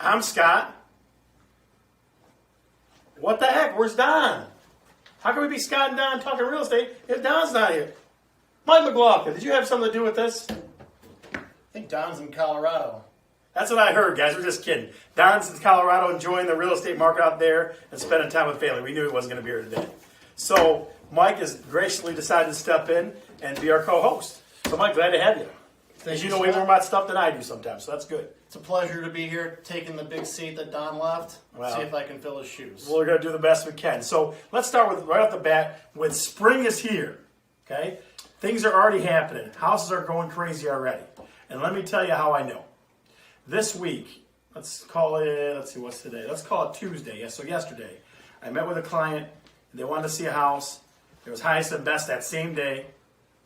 I'm Scott. What the heck? Where's Don? How can we be Scott and Don talking real estate if Don's not here? Mike Mclaughlin, did you have something to do with this? I think Don's in Colorado. That's what I heard, guys. We're just kidding. Don's in Colorado enjoying the real estate market out there and spending time with family. We knew he wasn't going to be here today. So Mike has graciously decided to step in and be our co-host. So Mike, glad to have you. Because you know way more about stuff than I do sometimes, so that's good. It's a pleasure to be here, taking the big seat that Don left. Well, see if I can fill his shoes. Well, we're going to do the best we can. So let's start with right off the bat with spring is here. Okay, things are already happening. Houses are going crazy already. And let me tell you how I know. This week, let's call it. Let's see what's today. Let's call it Tuesday. Yes, so yesterday, I met with a client. They wanted to see a house. It was highest and best that same day.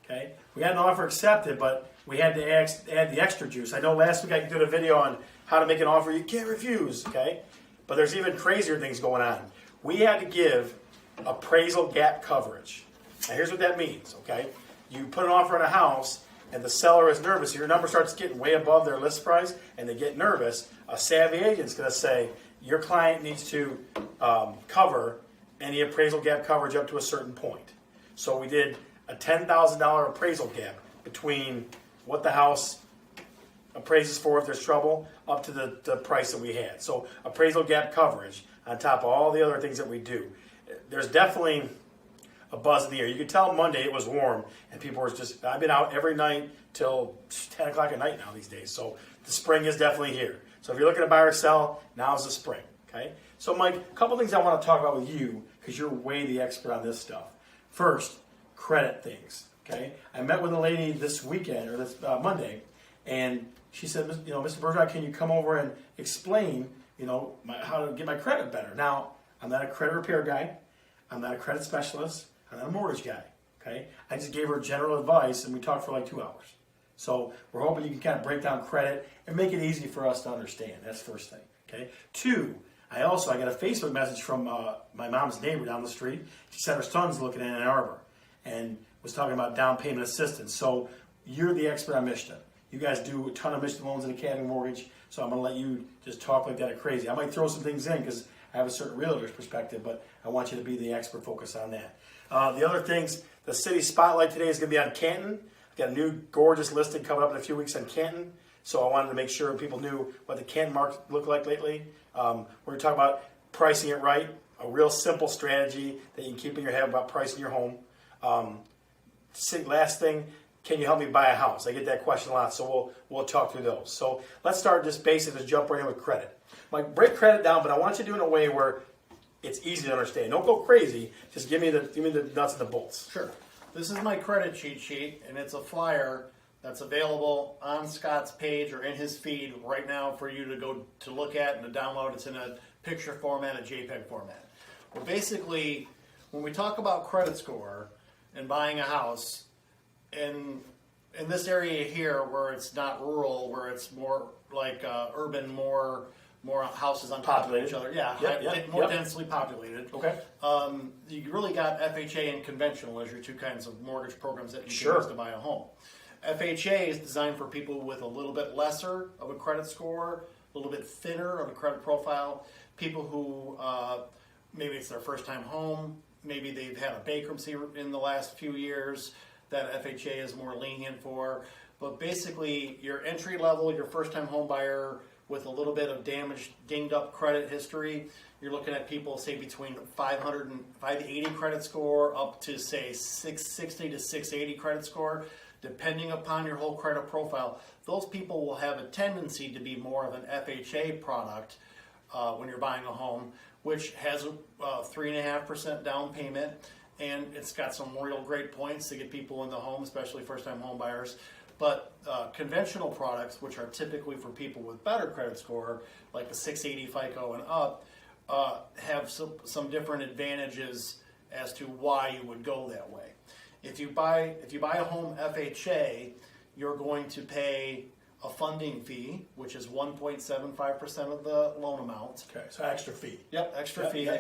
Okay, we had an offer accepted, but we had to add the extra juice. I know last week I did a video on how to make an offer you can't refuse, okay? But there's even crazier things going on. We had to give appraisal gap coverage. Now here's what that means, okay? You put an offer on a house and the seller is nervous. Your number starts getting way above their list price and they get nervous. A savvy agent's going to say, your client needs to cover any appraisal gap coverage up to a certain point. So we did a $10,000 appraisal gap between what the house appraises for if there's trouble up to the price that we had. So appraisal gap coverage on top of all the other things that we do. There's definitely a buzz in the air. You could tell Monday it was warm and people were just, I've been out every night till 10 o'clock at night now these days. So the spring is definitely here. So if you're looking to buy or sell, now's the spring, okay? So Mike, a couple things I want to talk about with you because you're way the expert on this stuff. First, credit things. Okay, I met with a lady this weekend or this Monday, and she said, Mr. Bergeron, can you come over and explain, how to get my credit better? Now, I'm not a credit repair guy. I'm not a credit specialist. I'm not a mortgage guy. Okay, I just gave her general advice, and we talked for like 2 hours. So we're hoping you can kind of break down credit and make it easy for us to understand. That's the first thing. Okay. Two, I got a Facebook message from my mom's neighbor down the street. She said her son's looking at Ann Arbor, and was talking about down payment assistance. So you're the expert on Mishnah. You guys do a ton of Mishnah loans in Academy Mortgage, so I'm going to let you just talk like that crazy. I might throw some things in because I have a certain realtor's perspective, but I want you to be the expert focus on that. The other things, the city spotlight today is going to be on Canton. I've got a new gorgeous listing coming up in a few weeks on Canton, so I wanted to make sure people knew what the Canton market looked like lately. We're going to talk about pricing it right, a real simple strategy that you can keep in your head about pricing your home. Last thing, can you help me buy a house? I get that question a lot, so we'll talk through those. So let's start just basic, just jump right in with credit. Like break credit down, but I want you to do it in a way where it's easy to understand. Don't go crazy. Just give me the nuts and the bolts. Sure. This is my credit cheat sheet, and it's a flyer that's available on Scott's page or in his feed right now for you to go to look at and to download. It's in a picture format, a JPEG format. Well, basically, when we talk about credit score and buying a house, in this area here where it's not rural, where it's more like urban, more houses on top of each other, more densely populated. Okay. You really got FHA and conventional as your two kinds of mortgage programs that you can use to buy a home. FHA is designed for people with a little bit lesser of a credit score, a little bit thinner of a credit profile, people who maybe it's their first time home, maybe they've had a bankruptcy in the last few years that FHA is more lenient for. But basically, your entry level, your first time home buyer with a little bit of damaged, dinged up credit history, you're looking at people, say, between 500 and 580 credit score up to, say, 660 to 680 credit score. Depending upon your whole credit profile, those people will have a tendency to be more of an FHA product when you're buying a home, which has a 3.5% down payment, and it's got some real great points to get people in the home, especially first-time home buyers. But conventional products, which are typically for people with better credit score, like the 680 FICO and up, have some different advantages as to why you would go that way. If you buy a home FHA, you're going to pay a funding fee, which is 1.75% of the loan amount. Okay, so extra fee. Yep, extra fee. Yeah,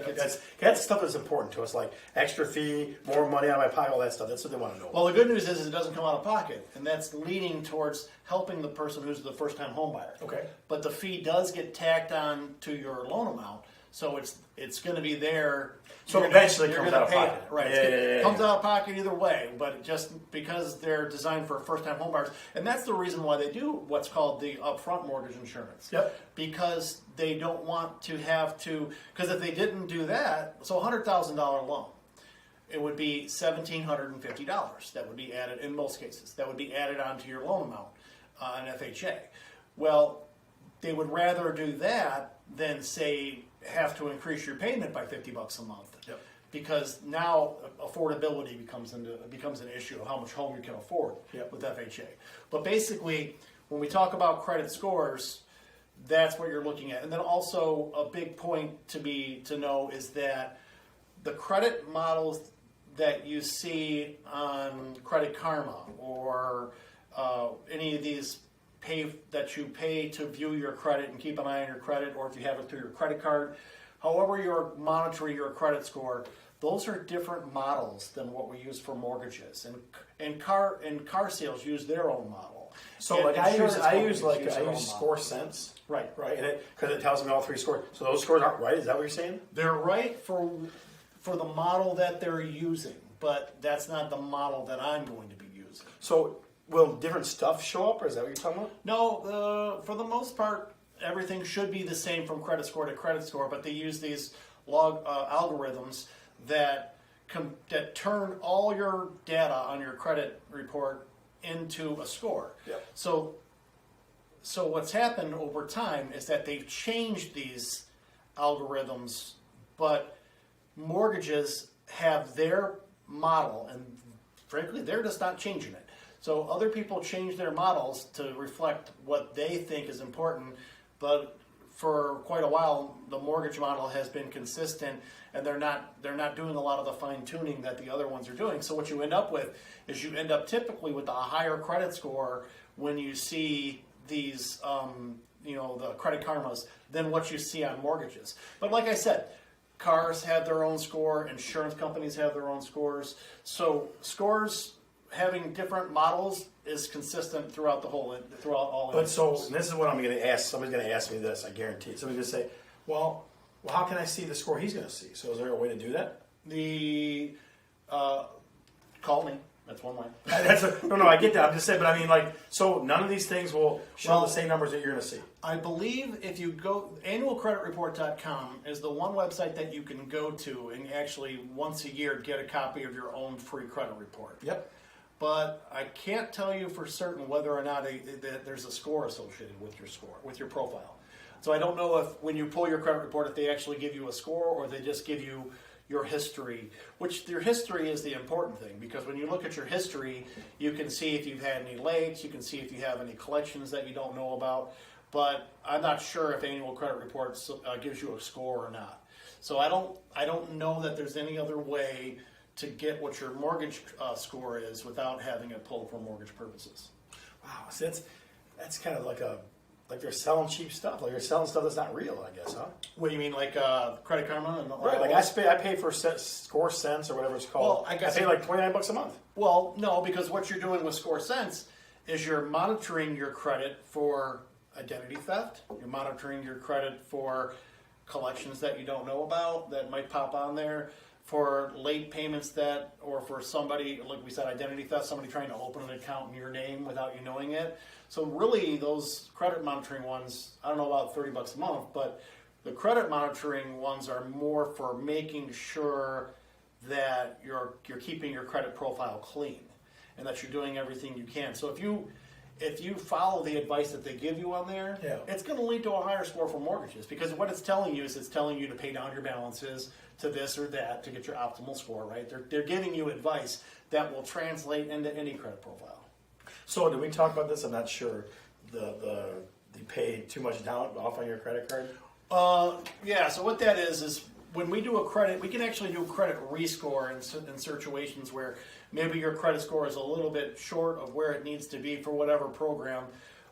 that's stuff that's important to us, like extra fee, more money out of my pocket, all that stuff. That's what they want to know. Well, the good news is it doesn't come out of pocket, and that's leading towards helping the person who's the first-time home buyer. Okay. But the fee does get tacked on to your loan amount, so it's going to be there. So You're eventually it you're comes gonna out of pay pocket. it, right? Yeah. Comes out of pocket either way, but just because they're designed for first-time home buyers, and that's the reason why they do what's called the upfront mortgage insurance. Yep. Because they don't want to have to. Because if they didn't do that, so $100,000 loan, it would be $1,750. That would be added in most cases. That would be added onto your loan amount on FHA. Well, they would rather do that than say have to increase your payment by $50 a month. Yep. Because now affordability becomes an issue of how much home you can afford Yep. with FHA. But basically, when we talk about credit scores, that's what you're looking at. And then also a big point to know is that the credit models that you see on Credit Karma or any of these that you pay to view your credit and keep an eye on your credit, or if you have it through your credit card, however you're monitoring your credit score, those are different models than what we use for mortgages. And car sales use their own model. So And like I use their own Score Sense. Right. Right, because it tells me all three scores. So those scores aren't right. Is that what you're saying? They're right for the model that they're using, but that's not the model that I'm going to be using. So will different stuff show up, or is that what you're talking about? No, for the most part, everything should be the same from credit score to credit score, but they use these algorithms that turn all your data on your credit report into a score. Yep. So what's happened over time is that they've changed these algorithms, but mortgages have their model, and frankly, they're just not changing it. So other people change their models to reflect what they think is important, but for quite a while, the mortgage model has been consistent, and they're not doing a lot of the fine tuning that the other ones are doing. So what you end up with is you end up typically with a higher credit score when you see these, the Credit Karmas than what you see on mortgages. But like I said, cars have their own score, insurance companies have their own scores. So scores having different models is consistent throughout all But so industries. this is what I'm going to ask. Somebody's going to ask me this. I guarantee. Somebody's going to say, "Well, how can I see the score he's going to see?" So is there a way to do that? Call me. That's one way. No, I get that. I'm just saying, but I mean, like, so none of these things will show the same numbers that you're going to see. I believe if you go, annualcreditreport.com is the one website that you can go to and actually once a year get a copy of your own free credit report. Yep. But I can't tell you for certain whether or not there's a score associated with your score, with your profile. So I don't know if when you pull your credit report, if they actually give you a score or they just give you your history, which your history is the important thing, because when you look at your history, you can see if you've had any lates, you can see if you have any collections that you don't know about, but I'm not sure if annual credit reports gives you a score or not. So I don't know that there's any other way to get what your mortgage score is without having it pulled for mortgage purposes. Wow, so that's kind of like they're selling cheap stuff. Like they're selling stuff that's not real, I guess, huh? What do you mean, like Credit Karma? And Right. Like I pay for Score Sense or whatever it's called. Well, I guess pay like $29 a month. Well, no, because what you're doing with Score Sense is you're monitoring your credit for identity theft. You're monitoring your credit for collections that you don't know about that might pop on there, for late payments or for somebody, like we said, identity theft, somebody trying to open an account in your name without you knowing it. So really, those credit monitoring ones, I don't know about $30 a month, but the credit monitoring ones are more for making sure that you're keeping your credit profile clean and that you're doing everything you can. So if you follow the advice that they give you on there, it's going to lead to a higher score for mortgages, because what it's telling you is it's telling you to pay down your balances to this or that to get your optimal score, right? They're giving you advice that will translate into any credit profile. So did we talk about this? I'm not sure. You pay too much down off on your credit card? Yeah, so what that is when we do a credit, we can actually do a credit ReScore in situations where maybe your credit score is a little bit short of where it needs to be for whatever program.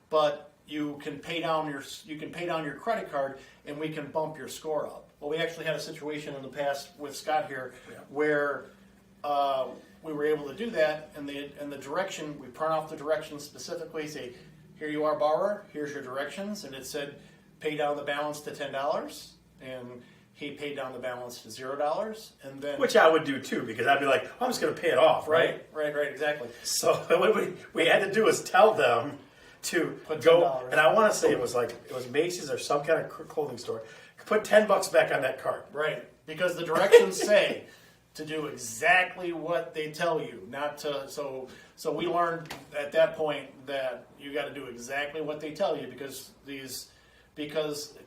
but you can pay down your credit card, and we can bump your score up. Well, we actually had a situation in the past with Scott here where we were able to do that, and the direction, we print off the directions specifically, say, here you are, borrower, here's your directions, and it said pay down the balance to $10, and he paid down the balance to $0, and then which I would do too, because I'd be like, I'm just going to pay it off, right? Right, exactly. So what we had to do is tell them to Put go, $10. and I want to say it was Macy's or some kind of clothing store. Put $10 back on that cart. Right, because the directions say to do exactly what they tell you, not to. So we learned at that point that you got to do exactly what they tell you, because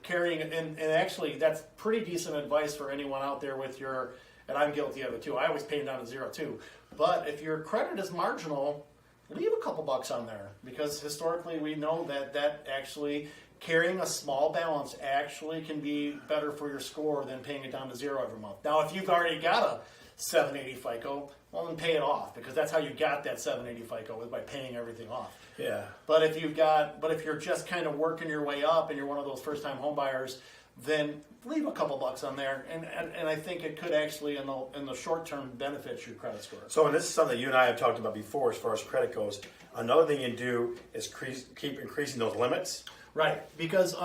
carrying, and actually that's pretty decent advice for anyone out there with your, and I'm guilty of it too. I always pay them down to 0 too. But if your credit is marginal, leave a couple bucks on there, because historically we know that actually carrying a small balance actually can be better for your score than paying it down to 0 every month. Now, if you've already got a 780 FICO, well, then pay it off, because that's how you got that 780 FICO, is by paying everything off. Yeah. But if you're just kind of working your way up and you're one of those first-time home buyers, then leave a couple bucks on there, and I think it could actually, in the short term, benefit your credit score. So, and this is something you and I have talked about before as far as credit goes. Another thing you do is keep increasing those limits. Right, because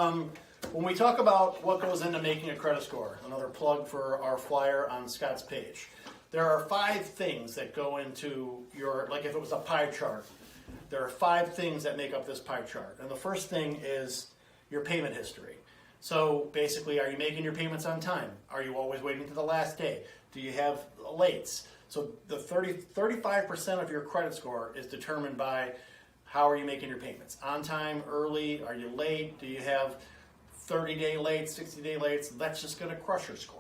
when we talk about what goes into making a credit score, another plug for our flyer on Scott's page, there are 5 things that go into your, like if it was a pie chart, there are 5 things that make up this pie chart. And the first thing is your payment history. So basically, are you making your payments on time? Are you always waiting to the last day? Do you have lates? So the 35% of your credit score is determined by how are you making your payments? On time, early, are you late? Do you have 30-day late, 60-day late? That's just going to crush your score.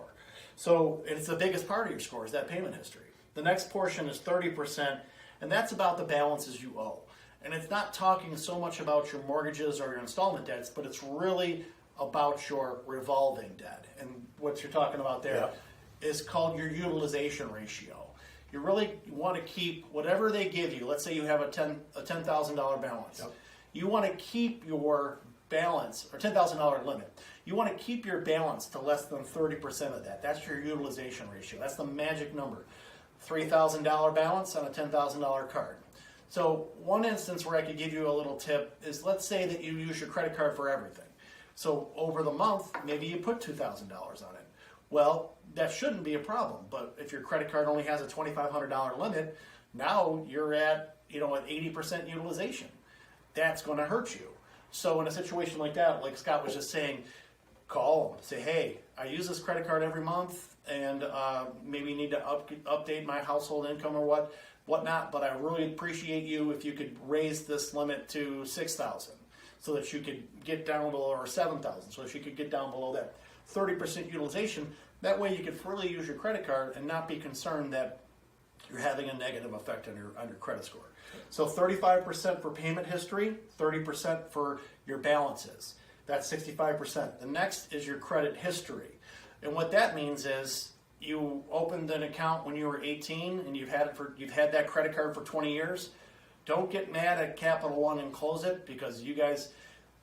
So it's the biggest part of your score is that payment history. The next portion is 30%, and that's about the balances you owe. And it's not talking so much about your mortgages or your installment debts, but it's really about your revolving debt. And what you're talking about there is called your utilization ratio. You really want to keep whatever they give you. Let's say you have a $10,000 balance. Yep. You want to keep your balance, or $10,000 limit. You want to keep your balance to less than 30% of that. That's your utilization ratio. That's the magic number. $3,000 balance on a $10,000 card. So one instance where I could give you a little tip is, let's say that you use your credit card for everything. So over the month, maybe you put $2,000 on it. Well, that shouldn't be a problem. But if your credit card only has a $2,500 limit, now you're at an 80% utilization. That's going to hurt you. So in a situation like that, like Scott was just saying, call them. Say, hey, I use this credit card every month, and maybe need to update my household income or whatnot. But I really appreciate you if you could raise this limit to $6,000, so that you could get down below, or $7,000, so that you could get down below that 30% utilization. That way you could freely use your credit card and not be concerned that you're having a negative effect on your credit score. So 35% for payment history, 30% for your balances. That's 65%. The next is your credit history. And what that means is you opened an account when you were 18 and you've had that credit card for 20 years. Don't get mad at Capital One and close it, because you guys,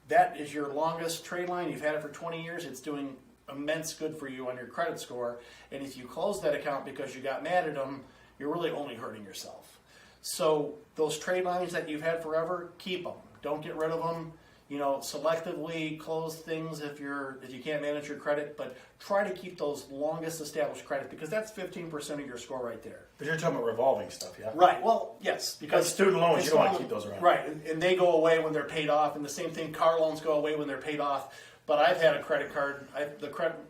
that is your longest trade line. You've had it for 20 years. It's doing immense good for you on your credit score. And if you close that account because you got mad at them, you're really only hurting yourself. So those trade lines that you've had forever, keep them. Don't get rid of them. Selectively close things if you can't manage your credit, but try to keep those longest established credit, because that's 15% of your score right there. But you're talking about revolving stuff, yeah? Right. Well, yes, because student loans, you don't want to keep those around. Right, and they go away when they're paid off, and the same thing, car loans go away when they're paid off. But I've had a credit card.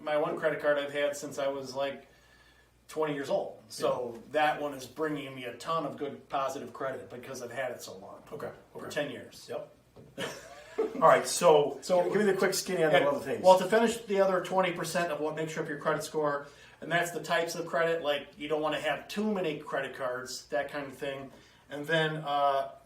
My one credit card I've had since I was like 20 years old. So that one is bringing me a ton of good positive credit because I've had it so long. Okay. For 10 years. Yep. All right, so give me the quick skinny on the other things. Well, to finish the other 20% of what makes up your credit score, and that's the types of credit, like you don't want to have too many credit cards, that kind of thing. And then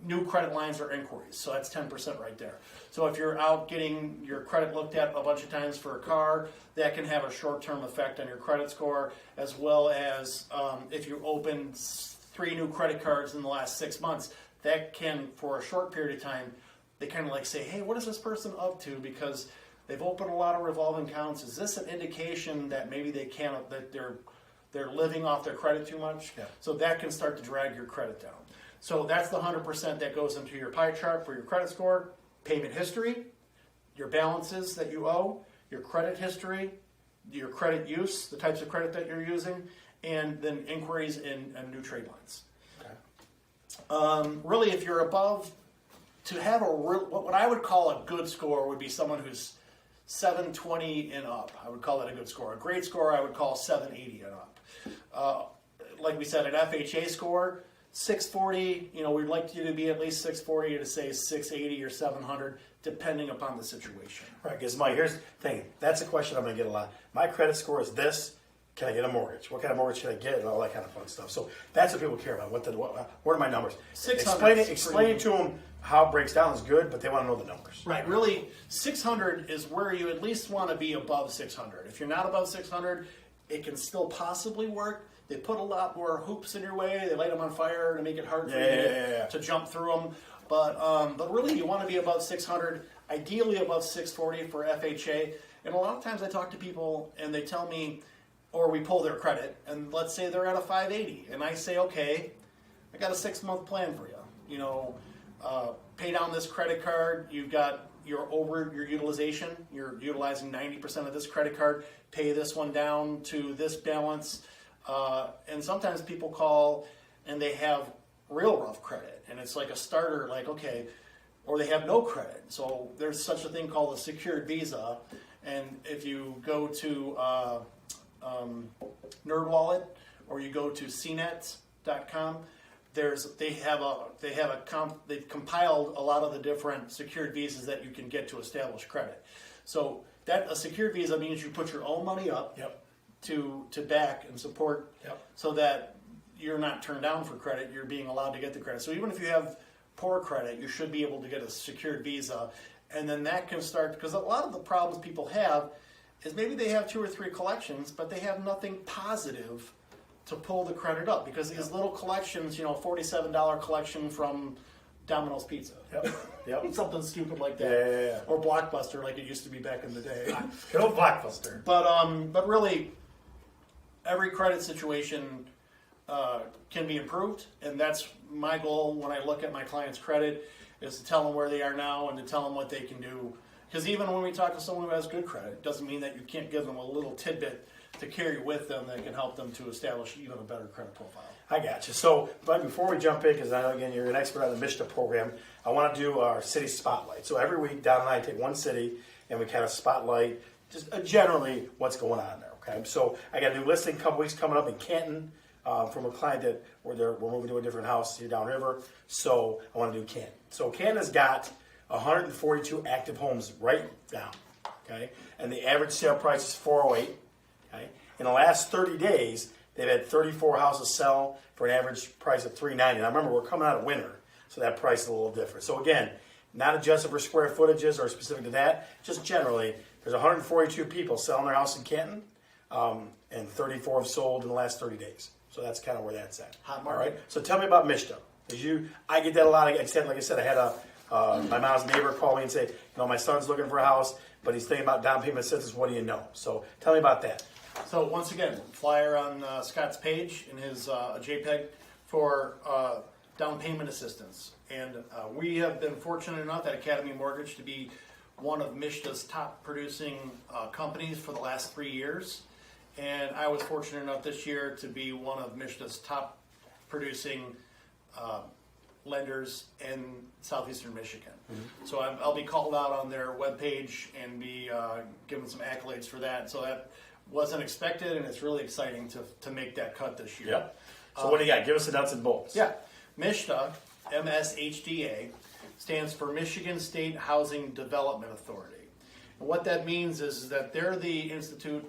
new credit lines or inquiries, so that's 10% right there. So if you're out getting your credit looked at a bunch of times for a car, that can have a short-term effect on your credit score, as well as if you open 3 new credit cards in the last 6 months, that can, for a short period of time, they kind of like say, hey, what is this person up to? Because they've opened a lot of revolving accounts. Is this an indication that maybe that they're living off their credit too much? Yeah. So that can start to drag your credit down. So that's the 100% that goes into your pie chart for your credit score, payment history, your balances that you owe, your credit history, your credit use, the types of credit that you're using, and then inquiries and new trade lines. Okay. Really, if you're above, to have what I would call a good score would be someone who's 720 and up. I would call that a good score. A great score I would call 780 and up. Like we said, an FHA score, 640, we'd like you to be at least 640 to say 680 or 700, depending upon the situation. Right, because Mike, here's the thing. That's a question I'm going to get a lot. My credit score is this. Can I get a mortgage? What kind of mortgage should I get? And all that kind of fun stuff. So that's what people care about. What are my numbers? Explain to them how it breaks down is good, but they want to know the numbers. Right, really, 600 is where you at least want to be above 600. If you're not above 600, it can still possibly work. They put a lot more hoops in your way. They light them on fire to make it hard for you to jump through them. But really, you want to be above 600, ideally above 640 for FHA. And a lot of times I talk to people and they tell me, or we pull their credit, and let's say they're at a 580. And I say, okay, I got a 6-month plan for you. Pay down this credit card. You're over your utilization. You're utilizing 90% of this credit card. Pay this one down to this balance. And sometimes people call and they have real rough credit, and it's like a starter, like, okay, or they have no credit. So there's such a thing called a secured visa, and if you go to NerdWallet or you go to cnet.com, they've compiled a lot of the different secured visas that you can get to establish credit. So that a secured visa means you put your own money up. Yep. To back and support, so that you're not turned down for credit, you're being allowed to get the credit. So even if you have poor credit, you should be able to get a secured visa, and then that can start, because a lot of the problems people have is maybe they have 2 or 3 collections, but they have nothing positive to pull the credit up, because these little collections, $47 collection from Domino's Pizza. Yep. Something stupid like that. Yeah. Or Blockbuster, like it used to be back in the day. Good old Blockbuster. But really, every credit situation can be improved, and that's my goal when I look at my client's credit, is to tell them where they are now and to tell them what they can do. Because even when we talk to someone who has good credit, it doesn't mean that you can't give them a little tidbit to carry with them that can help them to establish even a better credit profile. I got you. So, but before we jump in, because I know, again, you're an expert on the Mishnah program, I want to do our city spotlight. So every week, Don and I take one city, and we kind of spotlight just generally what's going on there. Okay. So I got a new listing a couple weeks coming up in Canton from a client that we're moving to a different house here downriver. So I want to do Canton. So Canton has got 142 active homes right now. Okay. And the average sale price is $408. Okay. In the last 30 days, they've had 34 houses sell for an average price of $390. Now remember, we're coming out of winter, so that price is a little different. So again, not adjusted for square footages or specific to that, just generally, there's 142 people selling their house in Canton, and 34 have sold in the last 30 days. So that's kind of where that's at. Hot market. All right. So tell me about Mishnah. I get that a lot. Like I said, I had my mom's neighbor call me and say, my son's looking for a house, but he's thinking about down payment assistance. What do you know? So tell me about that. So once again, flyer on Scott's page in his JPEG for down payment assistance. And we have been fortunate enough at Academy Mortgage to be one of Mishnah's top producing companies for the last 3 years. And I was fortunate enough this year to be one of Mishnah's top producing lenders in southeastern Michigan. Mm-hmm. So I'll be called out on their webpage and be given some accolades for that. So that wasn't expected, and it's really exciting to make that cut this year. Yep. So what do you got? Give us the nuts and bolts. Yeah. Mishnah, MSHDA, stands for Michigan State Housing Development Authority. And what that means is that they're the institute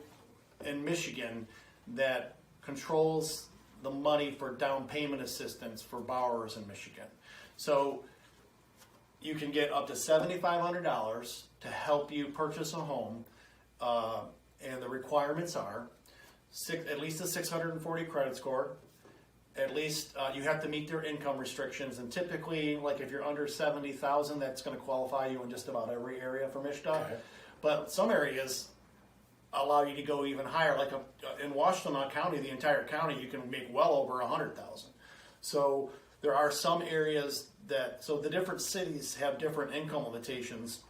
in Michigan that controls the money for down payment assistance for borrowers in Michigan. So you can get up to $7,500 to help you purchase a home, and the requirements are at least a 640 credit score, at least you have to meet their income restrictions, and typically, like if you're under 70,000, that's going to qualify you in just about every area for Mishnah. Okay. But some areas allow you to go even higher. Like in Washtenaw County, the entire county, you can make well over 100,000. So there are some areas so the different cities have different income limitations,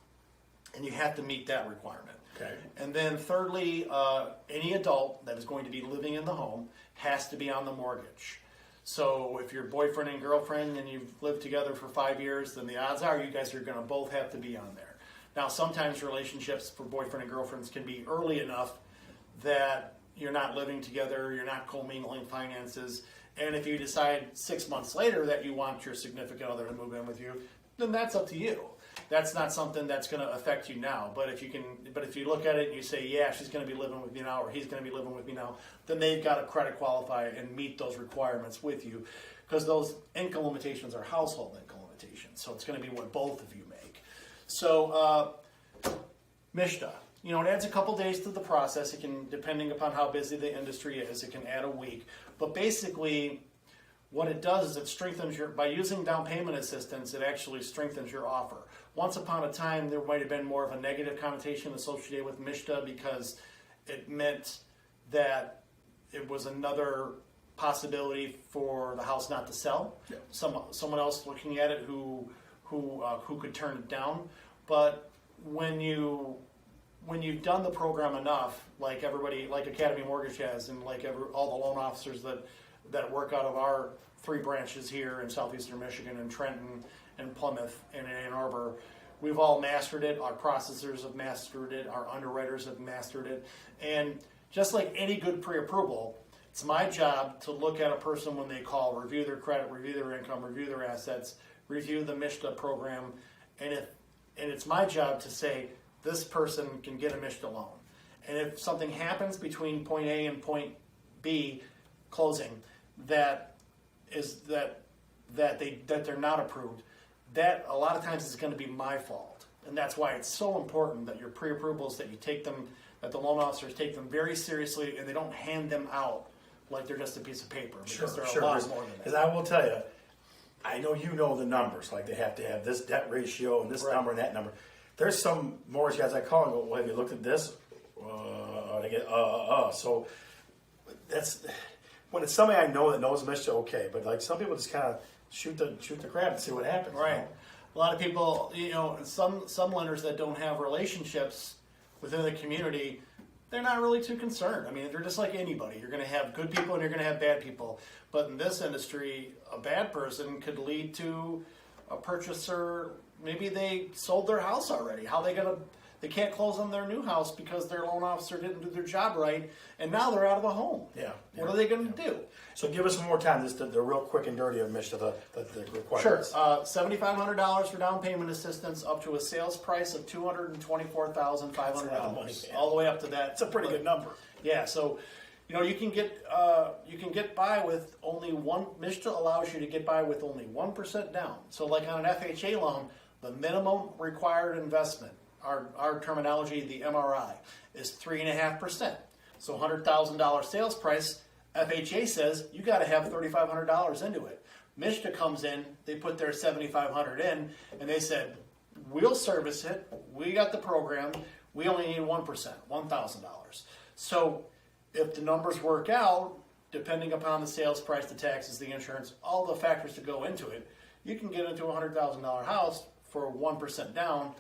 and you have to meet that requirement. Okay. And then thirdly, any adult that is going to be living in the home has to be on the mortgage. So if you're boyfriend and girlfriend and you've lived together for 5 years, then the odds are you guys are going to both have to be on there. Now, sometimes relationships for boyfriend and girlfriends can be early enough that you're not living together, you're not commingling finances, and if you decide 6 months later that you want your significant other to move in with you, then that's up to you. That's not something that's going to affect you now. But if you look at it and you say, yeah, she's going to be living with me now, or he's going to be living with me now, then they've got to credit qualify and meet those requirements with you, because those income limitations are household income limitations. So it's going to be what both of you make. So Mishnah, it adds a couple days to the process. It can, depending upon how busy the industry is, it can add a week. But basically, what it does is it strengthens by using down payment assistance, it actually strengthens your offer. Once upon a time, there might have been more of a negative connotation associated with Mishnah because it meant that it was another possibility for the house not to sell. Yeah. Someone else looking at it who could turn it down. But when you've done the program enough, like everybody, like Academy Mortgage has, and like all the loan officers that work out of our 3 branches here in southeastern Michigan, and Trenton, and Plymouth, and Ann Arbor, we've all mastered it. Our processors have mastered it. Our underwriters have mastered it. And just like any good pre-approval, it's my job to look at a person when they call, review their credit, review their income, review their assets, review the Mishnah program, and it's my job to say, this person can get a Mishnah loan. And if something happens between point A and point B, closing, that they're not approved, that a lot of times is going to be my fault. And that's why it's so important that your pre-approvals, that you take them, that the loan officers take them very seriously, and they don't hand them out like they're just a piece of paper, because they're a lot more than that. Because I will tell you, I know you know the numbers, like they have to have this debt ratio and this number and that number. There's some mortgage guys I call and go, well, have you looked at this? They get, So that's, when it's somebody I know that knows Mishnah, okay. But like some people just kind of shoot the crap and see what happens. Right. A lot of people, some lenders that don't have relationships within the community, they're not really too concerned. I mean, they're just like anybody. You're going to have good people and you're going to have bad people. But in this industry, a bad person could lead to a purchaser. Maybe they sold their house already. They can't close on their new house because their loan officer didn't do their job right, and now they're out of a home. Yeah. What are they going to do? So give us one more time, just the real quick and dirty of Mishnah, the requirements. Sure. $7,500 for down payment assistance, up to a sales price of $224,500. All the way up to that. It's a pretty good number. Yeah. So, you can get by with only one. Mishnah allows you to get by with only 1% down. So, like on an FHA loan, the minimum required investment, our terminology, the MRI, is 3.5%. So $100,000 sales price, FHA says you got to have $3,500 into it. Mishnah comes in, they put their $7,500 in, and they said, we'll service it. We got the program. We only need 1%, $1,000. So if the numbers work out, depending upon the sales price, the taxes, the insurance, all the factors that go into it, you can get into a $100,000 house for 1% down,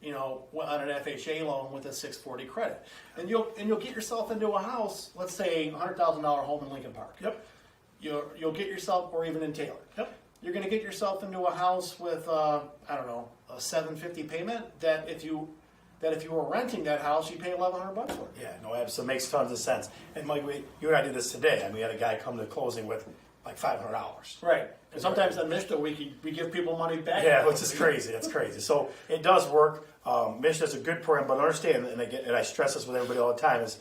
on an FHA loan with a 640 credit, and you'll get yourself into a house. Let's say $100,000 home in Lincoln Park. Yep. You'll get yourself, or even in Taylor. Yep. You're going to get yourself into a house with a $750 payment. That if you were renting that house, you pay $1,100 for it. Yeah, no, absolutely, makes tons of sense. And Mike, you and I did this today. I mean, we had a guy come to closing with like $500. Right. And sometimes on Mishnah, we give people money back. Yeah, which is crazy. That's crazy. So it does work. Mishnah is a good program, but understand, and I stress this with everybody all the time, is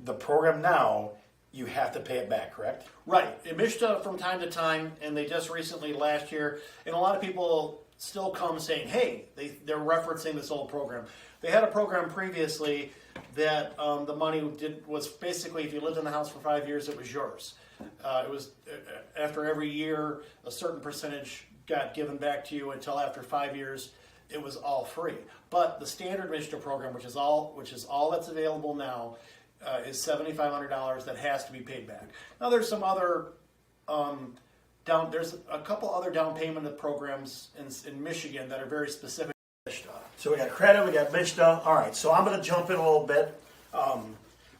the program now, you have to pay it back, correct? Right. In Mishnah, from time to time, and they just recently last year, and a lot of people still come saying, hey, they're referencing this old program. They had a program previously that the money was basically, if you lived in the house for 5 years, it was yours. It was after every year, a certain percentage got given back to you until after 5 years, it was all free. But the standard Mishnah program, which is all that's available now, is $7,500 that has to be paid back. Now there's some other there's a couple other down payment programs in Michigan that are very specific to Mishnah. So we got credit, we got Mishnah. All right, so I'm going to jump in a little bit.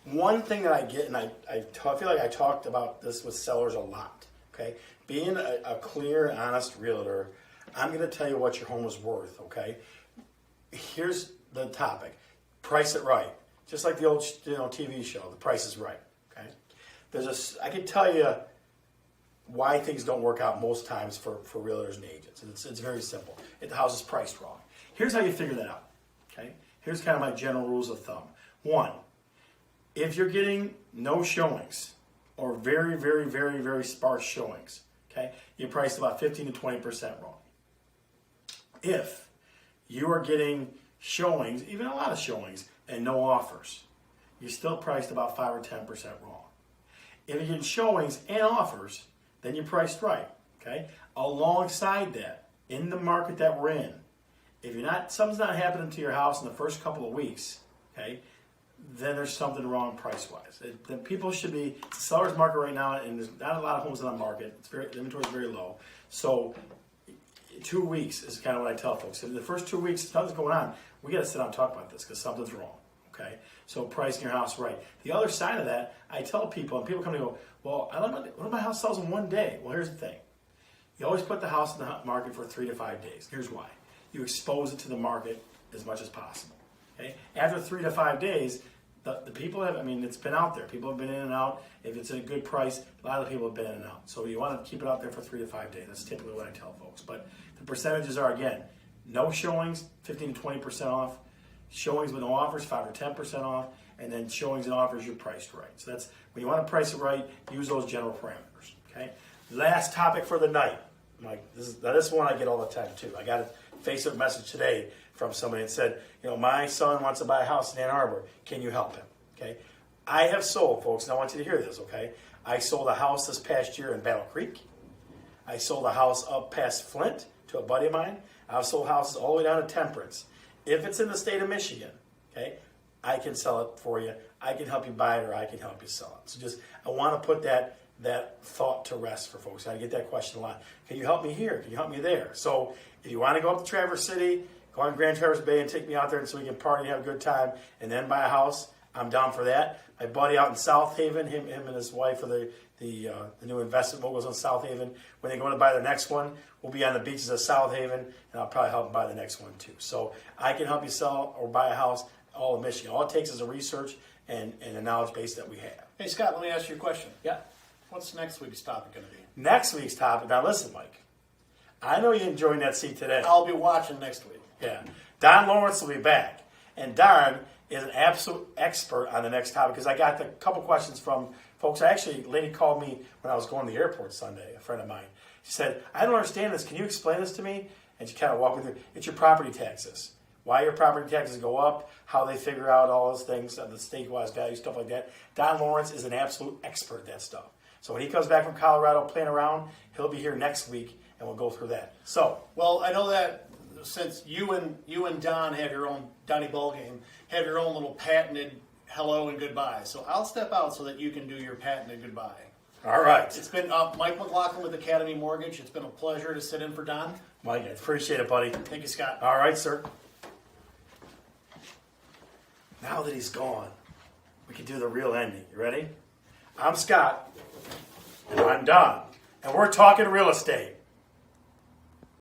One thing that I get, and I feel like I talked about this with sellers a lot, okay? Being a clear and honest realtor, I'm going to tell you what your home is worth, okay? Here's the topic. Price it right. Just like the old TV show, The Price is Right, okay? I can tell you why things don't work out most times for realtors and agents. It's very simple. If the house is priced wrong. Here's how you figure that out, okay? Here's kind of my general rules of thumb. One, if you're getting no showings or very, very, very, very sparse showings, okay, you're priced about 15 to 20% wrong. If you are getting showings, even a lot of showings, and no offers, you're still priced about 5 or 10% wrong. If you're getting showings and offers, then you're priced right, okay? Alongside that, in the market that we're in, if something's not happening to your house in the first couple of weeks, okay, then there's something wrong price-wise. The people should be, it's a seller's market right now, and there's not a lot of homes on the market. The inventory is very low. So 2 weeks is kind of what I tell folks. In the first 2 weeks, something's going on. We got to sit down and talk about this because something's wrong, okay? So pricing your house right. The other side of that, I tell people, and people come and go, well, what if my house sells in 1 day? Well, here's the thing. You always put the house in the market for 3 to 5 days. Here's why. You expose it to the market as much as possible. Okay? After 3 to 5 days, the people have, it's been out there. People have been in and out. If it's at a good price, a lot of people have been in and out. So you want to keep it out there for 3 to 5 days. That's typically what I tell folks. But the percentages are, again, no showings, 15 to 20% off. Showings with no offers, 5 or 10% off. And then showings and offers, you're priced right. So that's, when you want to price it right, use those general parameters. Okay? Last topic for the night. This one I get all the time too. I got a Facebook message today from somebody that said, my son wants to buy a house in Ann Arbor. Can you help him? Okay. I have sold, folks, and I want you to hear this, okay? I sold a house this past year in Battle Creek. I sold a house up past Flint to a buddy of mine. I've sold houses all the way down to Temperance. If it's in the state of Michigan, okay, I can sell it for you. I can help you buy it or I can help you sell it. So I want to put that thought to rest for folks. I get that question a lot. Can you help me here? Can you help me there? So if you want to go up to Traverse City, go on Grand Traverse Bay and take me out there so we can party and have a good time and then buy a house, I'm down for that. My buddy out in South Haven, him and his wife are the new investment moguls in South Haven. When they go to buy the next one, we'll be on the beaches of South Haven, and I'll probably help them buy the next one too. So I can help you sell or buy a house all of Michigan. All it takes is a research and a knowledge base that we have. Hey, Scott, let me ask you a question. Yeah. What's next week's topic going to be? Next week's topic, now listen, Mike. I know you're enjoying that seat today. I'll be watching next week. Yeah. Don Lawrence will be back. And Don is an absolute expert on the next topic because I got a couple questions from folks. A lady called me when I was going to the airport Sunday, a friend of mine. She said, I don't understand this. Can you explain this to me? And she kind of walked me through. It's your property taxes. Why your property taxes go up, how they figure out all those things, the state-wise value, stuff like that. Don Lawrence is an absolute expert at that stuff. So when he comes back from Colorado playing around, he'll be here next week, and we'll go through that. So, well, I know that since you and Don have your own, Donnie Ballgame, have your own little patented hello and goodbye. So I'll step out so that you can do your patented goodbye. All right. It's been Mike Mclaughlin with Academy Mortgage. It's been a pleasure to sit in for Don. Mike, I appreciate it, buddy. Thank you, Scott. All right, sir. Now that he's gone, we can do the real ending. You ready? I'm Scott. And I'm Don. And we're talking real estate.